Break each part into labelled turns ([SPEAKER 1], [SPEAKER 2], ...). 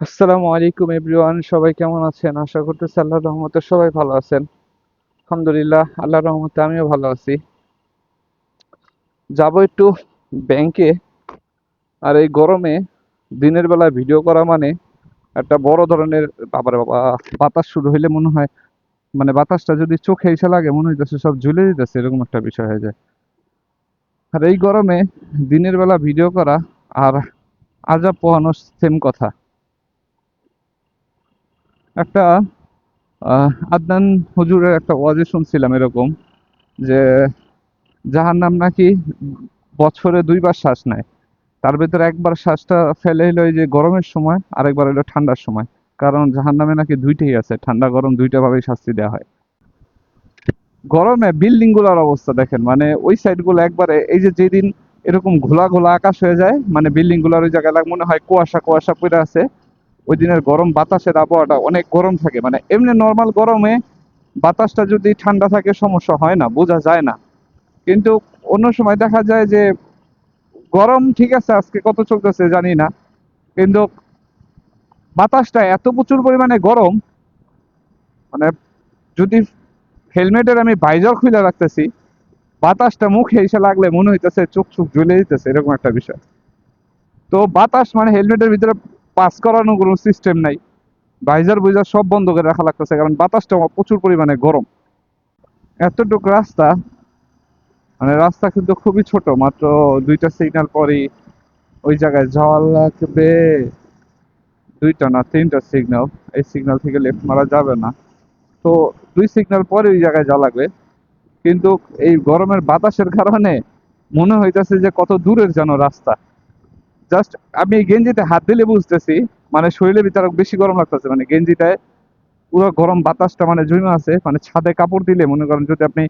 [SPEAKER 1] আসসালামু আলাইকুম এভরিওয়ান, সবাই কেমন আছেন? আশা করতেছি আল্লাহর রহমতে সবাই ভালো আছেন। আলহামদুলিল্লাহ, আল্লাহর রহমতে আমিও ভালো আছি। যাব একটু ব্যাংকে। আর এই গরমে দিনের বেলা ভিডিও করা মানে একটা বড় ধরনের বাবারে বাবা, বাতাস শুরু হইলে মনে হয়, মানে বাতাসটা যদি চোখে এসে লাগে মনে হইতেছে সব ঝুলে দিতেছে, এরকম একটা বিষয় হয়ে যায়। আর এই গরমে দিনের বেলা ভিডিও করা আর আজাব পোহানো সেম কথা। একটা আদনান হুজুরের একটা ওয়াজে শুনছিলাম এরকম, যে জাহান্নাম নাকি বছরে দুইবার শ্বাস নেয়। তার ভিতরে একবার শ্বাসটা ফেলে হলো এই যে গরমের সময়, আরেকবার হলো ঠান্ডার সময়। কারণ জাহান্নামে নাকি দুইটাই আছে, ঠান্ডা গরম দুইটা ভাবেই শাস্তি দেওয়া হয়। গরমে বিল্ডিং গুলোর অবস্থা দেখেন, মানে ওই সাইড গুলো একবারে এই যে যেদিন এরকম ঘোলা ঘোলা আকাশ হয়ে যায়, মানে বিল্ডিং গুলোর ওই জায়গায় মনে হয় কুয়াশা কুয়াশা পড়ে আছে। ওই দিনের গরম বাতাসের আবহাওয়াটা অনেক গরম থাকে, মানে এমনি নর্মাল গরমে বাতাসটা যদি ঠান্ডা থাকে সমস্যা হয় না, বোঝা যায় না। কিন্তু অন্য সময় দেখা যায় যে গরম ঠিক আছে, আজকে কত চলতেছে জানি না, কিন্তু বাতাসটা এত প্রচুর পরিমাণে গরম, মানে যদি হেলমেটের আমি ভাইজার খুলে রাখতেছি, বাতাসটা মুখে এসে লাগলে মনে হইতেছে চোখ চোখ জ্বলে দিতেছে, এরকম একটা বিষয়। তো বাতাস মানে হেলমেটের ভিতরে পাস করানোর কোনো সিস্টেম নাই, ভাইজার বুইজার সব বন্ধ করে রাখা লাগতেছে, কারণ বাতাসটা প্রচুর পরিমাণে গরম। এতটুকু রাস্তা, মানে রাস্তা কিন্তু খুবই ছোট, মাত্র দুইটা সিগন্যাল পরেই ওই জায়গায় যাওয়া লাগবে। দুইটা না তিনটা সিগন্যাল, এই সিগন্যাল থেকে লেফট মারা যাবে না। তো দুই সিগন্যাল পরে ওই জায়গায় যাওয়া লাগবে। কিন্তু এই গরমের বাতাসের কারণে মনে হইতেছে যে কত দূরের যেন রাস্তা। জাস্ট আমি এই গেঞ্জিতে হাত দিলে বুঝতেছি, মানে শরীরের ভিতরে বেশি গরম লাগতেছে, মানে গেঞ্জিটায় পুরো গরম বাতাসটা মানে জমে আছে। মানে ছাদে কাপড় দিলে মনে করেন, যদি আপনি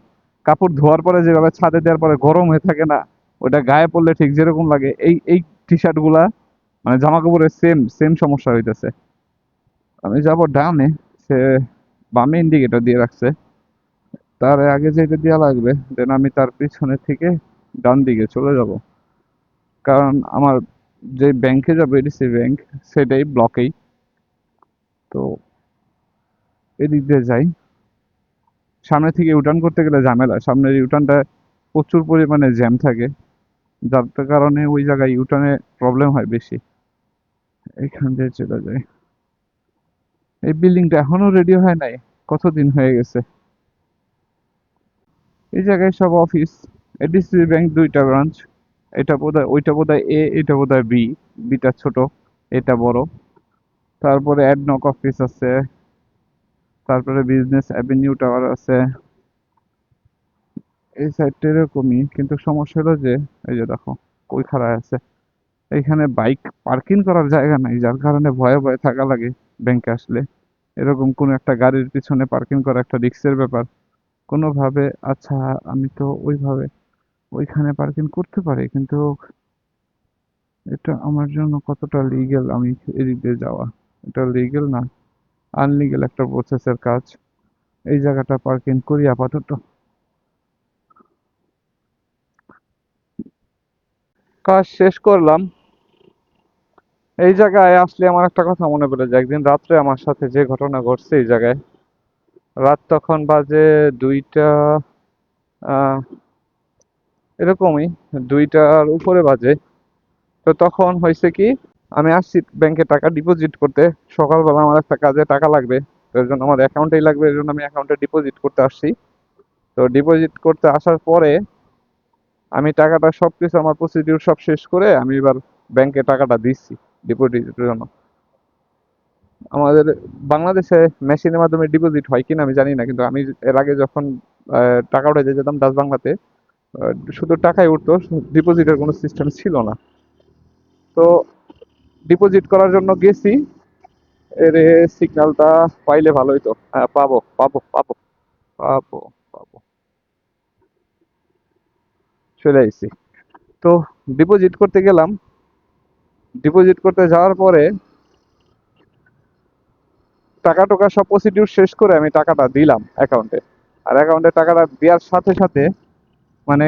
[SPEAKER 1] কাপড় ধোয়ার পরে যেভাবে ছাদে দেওয়ার পরে গরম হয়ে থাকে না, ওটা গায়ে পড়লে ঠিক যেরকম লাগে, এই এই টি শার্ট গুলা মানে জামা কাপড়ের সেম সেম সমস্যা হইতেছে। আমি যাব ডানে, সে বামে ইন্ডিকেটর দিয়ে রাখছে, তার আগে যেটা দেওয়া লাগবে, দেন আমি তার পিছনে থেকে ডান দিকে চলে যাব। কারণ আমার যে ব্যাংকে যাবো এডিসি ব্যাংক, সেটাই ব্লকেই। তো এদিক দিয়ে যাই। সামনে থেকে ইউটার্ন করতে গেলে ঝামেলা, সামনের ইউটার্নটা প্রচুর পরিমাণে জ্যাম থাকে, যার কারণে ওই জায়গায় ইউটার্নে প্রবলেম হয় বেশি। এখান দিয়ে চলে যায়। এই বিল্ডিংটা এখনো রেডি হয় নাই, কতদিন হয়ে গেছে। এই জায়গায় সব অফিস। এডিসি ব্যাংক দুইটা ব্রাঞ্চ, এটা বোধহয় ওইটা বোধহয় এ, এটা বোধহয় বি। বিটা ছোট, এটা বড়। তারপরে অ্যাডনক অফিস আছে, তারপরে বিজনেস অ্যাভিনিউ টাওয়ার আছে। এই সাইডটা এরকমই, কিন্তু সমস্যা হলো যে এই যে দেখো কই খাড়ায় আছে, এইখানে বাইক পার্কিং করার জায়গা নাই, যার কারণে ভয়ে ভয়ে থাকা লাগে ব্যাংকে আসলে। এরকম কোন একটা গাড়ির পিছনে পার্কিং করা একটা রিস্কের ব্যাপার কোনোভাবে। আচ্ছা, আমি তো ওইভাবে ওইখানে পার্কিং করতে পারি, কিন্তু এটা আমার জন্য কতটা লিগ্যাল আমি এদিক দিয়ে যাওয়া? এটা লিগ্যাল না, আনলিগ্যাল একটা প্রসেসের কাজ। এই জায়গাটা পার্কিং করি আপাতত। কাজ শেষ করলাম। এই জায়গায় আসলে আমার একটা কথা মনে পড়ে যায়, একদিন রাত্রে আমার সাথে যে ঘটনা ঘটছে এই জায়গায়। রাত তখন বাজে দুইটা, আহ এরকমই, দুইটার উপরে বাজে। তো তখন হয়েছে কি, আমি আসছি ব্যাংকে টাকা ডিপোজিট করতে। সকালবেলা আমার একটা কাজে টাকা লাগবে, তো এর জন্য আমার অ্যাকাউন্টেই লাগবে, এর জন্য আমি অ্যাকাউন্টে ডিপোজিট করতে আসছি। তো ডিপোজিট করতে আসার পরে আমি টাকাটা সবকিছু আমার প্রসিডিউর সব শেষ করে আমি এবার ব্যাংকে টাকাটা দিচ্ছি ডিপোজিটের জন্য। আমাদের বাংলাদেশে মেশিনের মাধ্যমে ডিপোজিট হয় কিনা আমি জানি না, কিন্তু আমি এর আগে যখন টাকা উঠাইতে যেতাম ডাচ বাংলাতে, শুধু টাকাই উঠতো, ডিপোজিটের কোনো সিস্টেম ছিল না। তো ডিপোজিট করার জন্য গেছি, এর সিগন্যালটা পাইলে ভালো হইতো। হ্যাঁ, পাবো পাবো পাবো পাবো পাবো, চলে আইছি। তো ডিপোজিট করতে গেলাম। ডিপোজিট করতে যাওয়ার পরে টাকা টোকা সব প্রসিডিউর শেষ করে আমি টাকাটা দিলাম অ্যাকাউন্টে। আর অ্যাকাউন্টে টাকাটা দেওয়ার সাথে সাথে মানে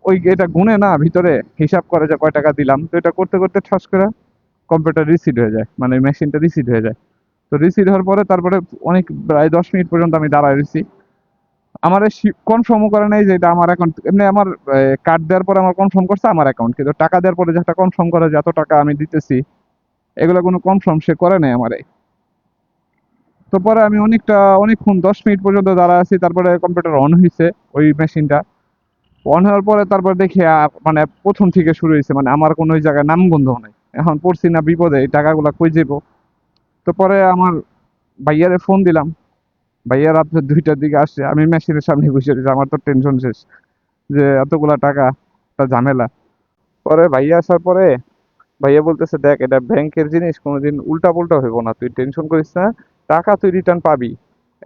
[SPEAKER 1] ওই এটা গুনে না ভিতরে হিসাব করে যে কয় টাকা দিলাম, তো এটা করতে করতে ঠাস করে কম্পিউটার রিসিট হয়ে যায়, মানে মেশিনটা রিসিট হয়ে যায়। তো রিসিট হওয়ার পরে তারপরে অনেক প্রায় 10 মিনিট পর্যন্ত আমি দাঁড়ায় রয়েছি। আমার কনফার্মও করে নাই যে এটা আমার অ্যাকাউন্ট, এমনি আমার কার্ড দেওয়ার পরে আমার কনফার্ম করছে আমার অ্যাকাউন্ট, কিন্তু টাকা দেওয়ার পরে যেটা কনফার্ম করে যে এত টাকা আমি দিতেছি, এগুলো কোনো কনফার্ম সে করে নাই আমারে। তো পরে আমি অনেকক্ষণ 10 মিনিট পর্যন্ত দাঁড়ায় আছি, তারপরে কম্পিউটার অন হয়েছে, ওই মেশিনটা অন হওয়ার পরে তারপর দেখি মানে প্রথম থেকে শুরু হয়েছে, মানে আমার কোনো ওই জায়গায় নাম গন্ধ নাই। এখন পড়ছি না বিপদে, এই টাকাগুলা কই যাবো। তো পরে আমার ভাইয়ারে ফোন দিলাম, ভাইয়া রাত্রে 2টার দিকে আসছে, আমি মেশিনের সামনে বসে রয়েছি, আমার তো টেনশন শেষ যে এতগুলা টাকা, একটা ঝামেলা। পরে ভাইয়া আসার পরে ভাইয়া বলতেছে, দেখ এটা ব্যাংকের জিনিস, কোনোদিন উল্টা পুল্টা হইব না, তুই টেনশন করিস না, টাকা তুই রিটার্ন পাবি।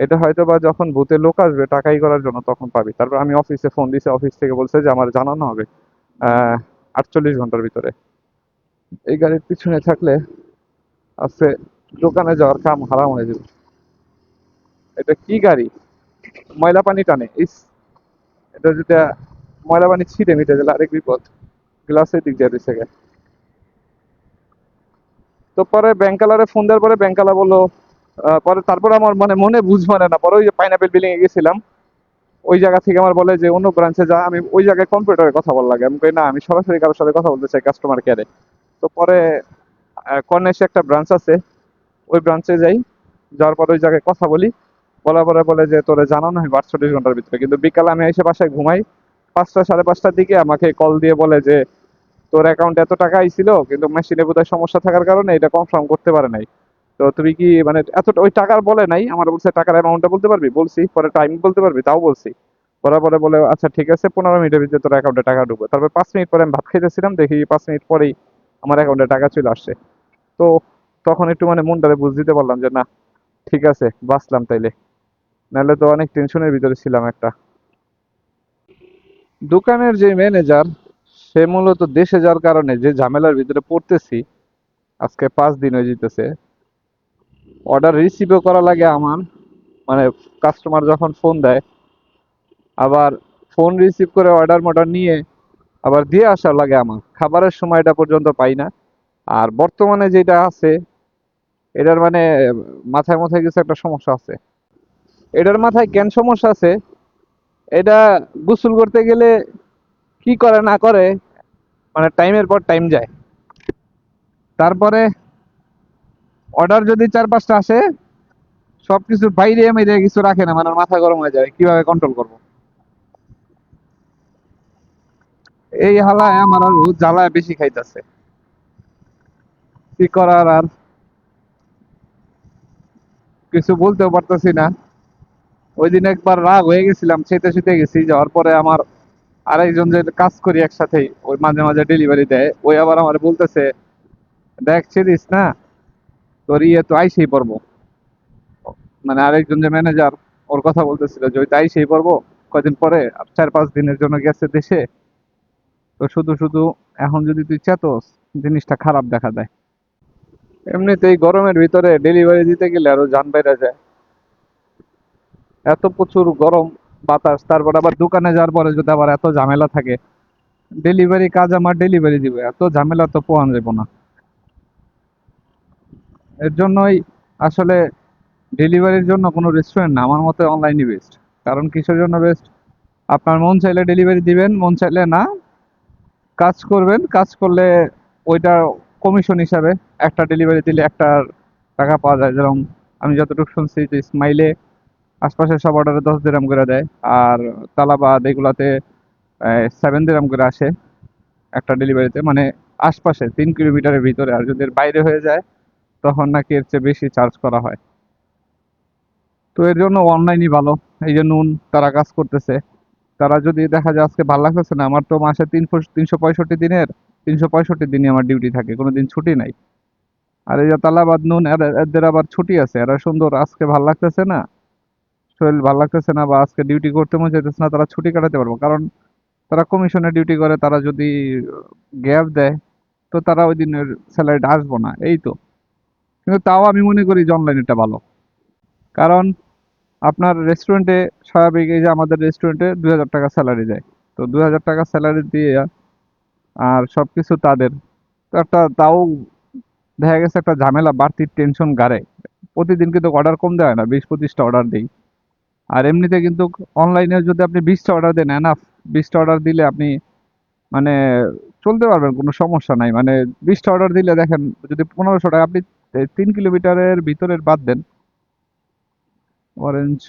[SPEAKER 1] এটা হয়তো বা যখন ভূতে লোক আসবে টাকাই করার জন্য তখন পাবি। তারপর আমি অফিসে ফোন দিছি, অফিস থেকে বলছে যে আমার জানানো হবে 48 ঘন্টার ভিতরে। এই গাড়ির পিছনে থাকলে আজকে দোকানে যাওয়ার কাম হারাম হয়ে যাবে। এটা কি গাড়ি, ময়লা পানি টানে, ইস! এটা যেটা ময়লা পানি ছিটে মিটে গেলে আরেক বিপদ। গ্লাসের দিক দিয়ে দিছে গে। তো পরে ব্যাংকালারে ফোন দেওয়ার পরে ব্যাংকালা বললো, পরে তারপরে আমার মানে মনে বুঝ মানে না, পরে ওই যে পাইনাপেল বিল্ডিং এ গেছিলাম, ওই জায়গা থেকে আমার বলে যে অন্য ব্রাঞ্চে যা, আমি ওই জায়গায় কম্পিউটারে কথা বল লাগে, আমি কই না, আমি সরাসরি কারোর সাথে কথা বলতে চাই কাস্টমার কেয়ারে। তো পরে কর্নেশে একটা ব্রাঞ্চ আছে, ওই ব্রাঞ্চে যাই, যাওয়ার পরে ওই জায়গায় কথা বলি, বলার পরে বলে যে তোরে জানানো হয় 48 ঘন্টার ভিতরে, কিন্তু বিকালে আমি এসে বাসায় ঘুমাই, 5টা সাড়ে 5টার দিকে আমাকে কল দিয়ে বলে যে তোর অ্যাকাউন্টে এত টাকা আইছিল, কিন্তু মেশিনে বোধহয় সমস্যা থাকার কারণে এটা কনফার্ম করতে পারে নাই। তো তুমি কি মানে এত ওই টাকার বলে নাই, আমার বলছে টাকার অ্যামাউন্টটা বলতে পারবি, বলছি, পরে টাইম বলতে পারবি, তাও বলছি। পরে পরে বলে আচ্ছা ঠিক আছে, 15 মিনিটের ভিতরে তোর অ্যাকাউন্টে টাকা ঢুকবে। তারপর 5 মিনিট পরে আমি ভাত খাইতেছিলাম, দেখি 5 মিনিট পরেই আমার অ্যাকাউন্টে টাকা চলে আসছে। তো তখন একটু মানে মনটারে বুঝ দিতে পারলাম যে না, ঠিক আছে, বাঁচলাম তাইলে, নাহলে তো অনেক টেনশনের ভিতরে ছিলাম একটা। দোকানের যে ম্যানেজার, সে মূলত দেশে যাওয়ার কারণে যে ঝামেলার ভিতরে পড়তেছি, আজকে 5 দিন হয়ে যেতেছে। অর্ডার রিসিভও করা লাগে আমার, মানে কাস্টমার যখন ফোন দেয়, আবার ফোন রিসিভ করে অর্ডার মর্ডার নিয়ে আবার দিয়ে আসা লাগে আমার, খাবারের সময়টা পর্যন্ত পাই না। আর বর্তমানে যেটা আছে, এটার মানে মাথায় মাথায় কিছু একটা সমস্যা আছে। এটার মাথায় কেন সমস্যা আছে, এটা গোসল করতে গেলে কি করে না করে, মানে টাইমের পর টাইম যায়। তারপরে অর্ডার যদি 4-5টা আসে, সবকিছুর বাইরে মেরে কিছু রাখে না, মানে ওর মাথা গরম হয়ে যায় কিভাবে কন্ট্রোল করবো। এই হালায় আমার আর জ্বালায় বেশি খাইতেছে, কি করার আর, কিছু বলতেও পারতেছি না। ওই দিন একবার রাগ হয়ে গেছিলাম, সেতে শুতে গেছি, যাওয়ার পরে আমার আরেকজন যে কাজ করি একসাথে, ওই মাঝে মাঝে ডেলিভারি দেয়, ওই আবার আমার বলতেছে, দেখ ছিড়িস না, তোর ইয়ে তো আইসেই পড়বো। মানে আরেকজন যে ম্যানেজার, ওর কথা বলতেছিল যে ওই তো আইসেই পড়বো কয়দিন পরে, আর 4-5 দিনের জন্য গেছে দেশে। তো শুধু শুধু এখন যদি তুই চেতস, জিনিসটা খারাপ দেখা দেয়। এমনিতেই গরমের ভিতরে ডেলিভারি দিতে গেলে আরো জান বাইরে যায়, এত প্রচুর গরম বাতাস, তারপর আবার দোকানে যাওয়ার পরে যদি আবার এত ঝামেলা থাকে, ডেলিভারি কাজ আমার ডেলিভারি দিবে, এত ঝামেলা তো পোহান যাবো না। এর জন্যই আসলে ডেলিভারির জন্য কোনো রেস্টুরেন্ট না, আমার মতে অনলাইনই বেস্ট। কারণ কিসের জন্য বেস্ট, আপনার মন চাইলে ডেলিভারি দিবেন, মন চাইলে না, কাজ করবেন, কাজ করলে ওইটা কমিশন হিসাবে একটা ডেলিভারি দিলে একটা টাকা পাওয়া যায়। যেরকম আমি যতটুকু শুনছি যে স্মাইলে আশপাশের সব অর্ডারে 10 দিরাম করে দেয়, আর তালাবাদ এগুলাতে 7 দিরাম করে আসে একটা ডেলিভারিতে, মানে আশপাশে 3 কিলোমিটারের ভিতরে। আর যদি এর বাইরে হয়ে যায় তখন নাকি এর চেয়ে বেশি চার্জ করা হয়। তো এর জন্য অনলাইনই ভালো। এই যে নুন তারা কাজ করতেছে, তারা যদি দেখা যায় আজকে ভালো লাগতেছে না, আমার তো মাসে 365 দিনের 365 দিনই আমার ডিউটি থাকে, কোনোদিন ছুটি নাই। আর এই যে তালাবাদ নুন, এদের আবার ছুটি আছে, এরা সুন্দর আজকে ভাল লাগতেছে না, শরীর ভাল লাগতেছে না, বা আজকে ডিউটি করতে মন চাইতেছে না, তারা ছুটি কাটাতে পারবো, কারণ তারা কমিশনে ডিউটি করে। তারা যদি গ্যাপ দেয় তো তারা ওই দিনের স্যালারিটা আসবো না, এই তো। কিন্তু তাও আমি মনে করি যে অনলাইনেরটা ভালো। কারণ আপনার রেস্টুরেন্টে স্বাভাবিক, এই যে আমাদের রেস্টুরেন্টে 2,000 টাকা স্যালারি দেয়, তো 2,000 টাকা স্যালারি দিয়ে আর সবকিছু তাদের, তো একটা তাও দেখা গেছে একটা ঝামেলা বাড়তির টেনশন গাড়ে। প্রতিদিন কিন্তু অর্ডার কম দেওয়া হয় না, 20-25টা অর্ডার দিই। আর এমনিতে কিন্তু অনলাইনে যদি আপনি 20টা অর্ডার দেন এনাফ। 20টা অর্ডার দিলে আপনি মানে চলতে পারবেন, কোনো সমস্যা নাই। মানে 20টা অর্ডার দিলে দেখেন, যদি 1500 টাকা আপনি 3 কিলোমিটারের ভিতরের বাদ দেন। অরেঞ্জ,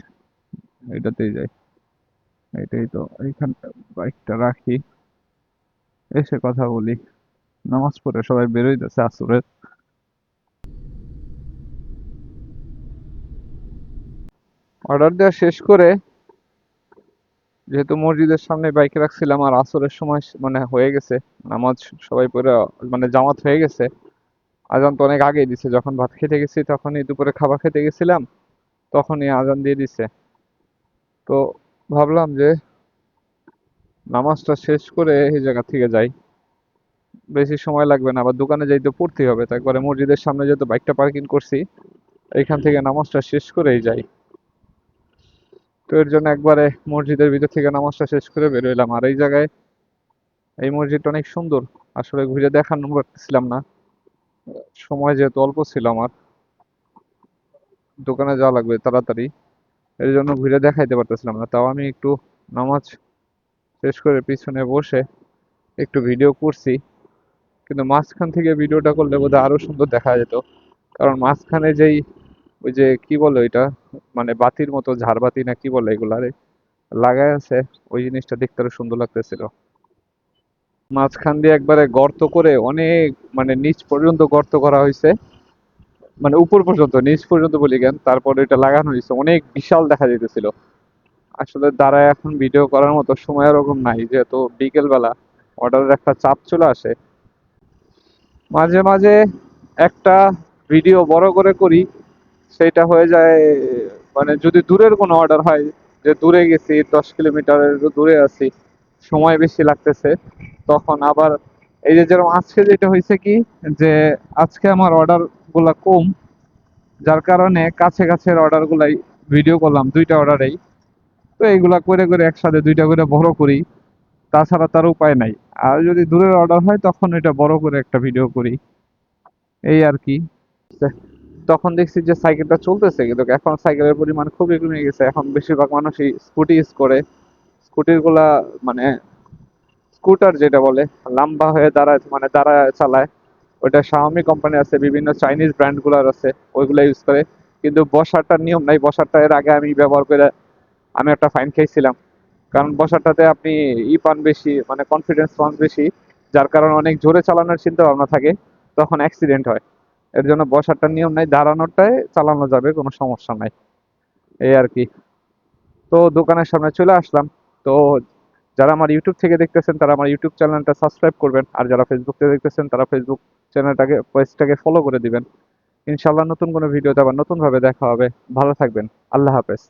[SPEAKER 1] এটাতেই যাই। এটাই তো, এইখানটা বাইকটা রাখি, এসে কথা বলি। নামাজ পড়ে সবাই বেরোইতেছে আসরের। অর্ডার দেওয়া শেষ করে, যেহেতু মসজিদের সামনে বাইক রাখছিলাম আর আসরের সময় মানে হয়ে গেছে, নামাজ সবাই পড়ে মানে জামাত হয়ে গেছে। আজান তো অনেক আগেই দিছে, যখন ভাত খেতে গেছি তখনই, দুপুরে খাবার খেতে গেছিলাম তখনই আজান দিয়ে দিছে। তো ভাবলাম যে নামাজটা শেষ করে এই জায়গা থেকে যাই, বেশি সময় লাগবে না, আবার দোকানে যাইতে পড়তেই হবে, তো একবারে মসজিদের সামনে যেহেতু বাইকটা পার্কিং করছি, এইখান থেকে নামাজটা শেষ করেই যাই। তো এর জন্য একবারে মসজিদের ভিতর থেকে নামাজটা শেষ করে বেরোইলাম। আর এই জায়গায়, এই মসজিদটা অনেক সুন্দর, আসলে ঘুরে দেখানো পারতেছিলাম না, সময় যেহেতু অল্প ছিল আমার, দোকানে যাওয়া লাগবে তাড়াতাড়ি, এর জন্য ঘুরে দেখাইতে পারতেছিলাম না। তাও আমি একটু নামাজ শেষ করে পিছনে বসে একটু ভিডিও করছি, কিন্তু মাঝখান থেকে ভিডিওটা করলে বোধহয় আরো সুন্দর দেখা যেত। কারণ মাঝখানে যেই, ওই যে কি বলে ওইটা, মানে বাতির মতো ঝাড়বাতি না কি বলে এগুলারে লাগাই আছে, ওই জিনিসটা দেখতে আরো সুন্দর লাগতেছিল। মাঝখান দিয়ে একবারে গর্ত করে অনেক, মানে নিচ পর্যন্ত গর্ত করা হয়েছে, মানে উপর পর্যন্ত, নিচ পর্যন্ত বলি কেন, তারপর এটা লাগানো হয়েছে, অনেক বিশাল দেখা যেতেছিল। আসলে দাঁড়ায় এখন ভিডিও করার মতো সময় ওরকম নাই, যেহেতু বিকেল বেলা, অর্ডারের একটা চাপ চলে আসে। মাঝে মাঝে একটা ভিডিও বড় করে করি, সেইটা হয়ে যায়, মানে যদি দূরের কোনো অর্ডার হয়, যে দূরে গেছি, 10 কিলোমিটারের দূরে আছি, সময় বেশি লাগতেছে, তখন আবার এই যে যেরকম আজকে যেটা হয়েছে কি, যে আজকে আমার অর্ডার গুলা কম, যার কারণে কাছে কাছের অর্ডার গুলাই ভিডিও করলাম, 2টা অর্ডারেই। তো এইগুলা করে করে একসাথে 2টা করে বড় করি, তাছাড়া তার উপায় নাই। আর যদি দূরের অর্ডার হয় তখন এটা বড় করে একটা ভিডিও করি, এই আর কি। তখন দেখছি যে সাইকেলটা চলতেছে, কিন্তু এখন সাইকেলের পরিমাণ খুবই কমে গেছে, এখন বেশিরভাগ মানুষই স্কুটি ইউজ করে। স্কুটির গুলা, মানে স্কুটার যেটা বলে, লম্বা হয়ে দাঁড়ায়, মানে দাঁড়ায় চালায়, ওইটা শাওমি কোম্পানি আছে, বিভিন্ন চাইনিজ ব্র্যান্ড গুলার আছে, ওইগুলা ইউজ করে। কিন্তু বসারটার নিয়ম নাই, বসারটা এর আগে আমি ব্যবহার করে আমি একটা ফাইন খেয়েছিলাম। কারণ বসারটাতে আপনি পান বেশি, মানে কনফিডেন্স পান বেশি, যার কারণে অনেক জোরে চালানোর চিন্তা ভাবনা থাকে, তখন অ্যাক্সিডেন্ট হয়। এর জন্য বসারটার নিয়ম নাই, দাঁড়ানোরটায় চালানো যাবে, কোনো সমস্যা নাই, এই আর কি। তো দোকানের সামনে চলে আসলাম। তো যারা আমার ইউটিউব থেকে দেখতেছেন তারা আমার ইউটিউব চ্যানেলটা সাবস্ক্রাইব করবেন, আর যারা ফেসবুক থেকে দেখতেছেন তারা ফেসবুক চ্যানেলটাকে, পেজটাকে ফলো করে দিবেন। ইনশাল্লাহ নতুন কোনো ভিডিওতে আবার নতুন ভাবে দেখা হবে। ভালো থাকবেন। আল্লাহ হাফেজ।